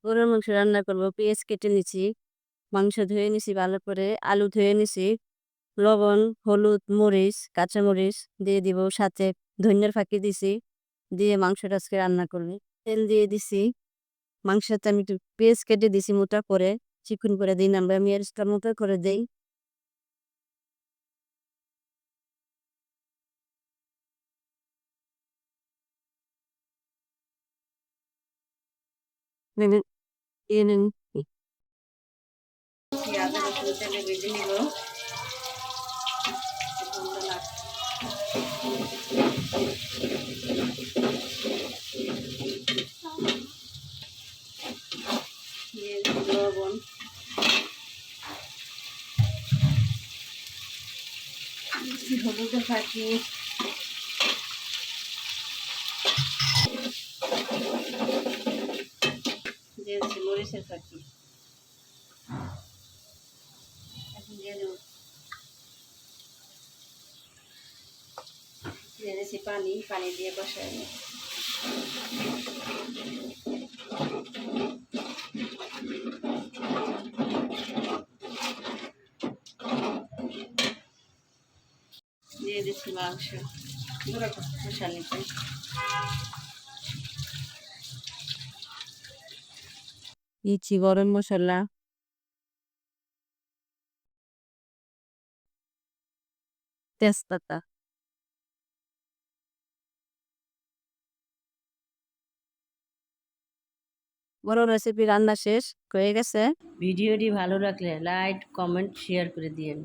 গরুর মাংস রান্না করব। পেঁয়াজ কেটে নিছি, মাংস ধুয়ে নিছি ভালো করে, আলু ধুয়ে নিছি, লবণ, হলুদ, মরিচ, কাঁচামরিচ দিয়ে দিব। সাথে ধনিয়ার ফাঁকি দিছি। দিয়ে মাংসটা আজকে রান্না করব। তেল দিয়ে দিছি। মাংসতে আমি একটু পেঁয়াজ কেটে দিছি মোটা করে, চিকন করে দিই না, আমরা পেঁয়াজটা মোটা করে দেই। নেড়ে দিয়ে নিন। আদা রসুন তেলে ভেজে নিব। দিয়ে লবণ, হলুদের ফাঁকি, দিয়েছি মরিচের ফাঁকি। এখন দিয়ে দেবো, দিয়ে দিয়েছি পানি, পানি দিয়ে কষাই নিই। দিয়ে দিচ্ছি মাংস কষা নিতে। দিচ্ছি গরম মশলা, তেজপাতা। বড় রেসিপি রান্না শেষ হয়ে গেছে। ভিডিওটি ভালো লাগলে লাইক, কমেন্ট, শেয়ার করে দিয়েন।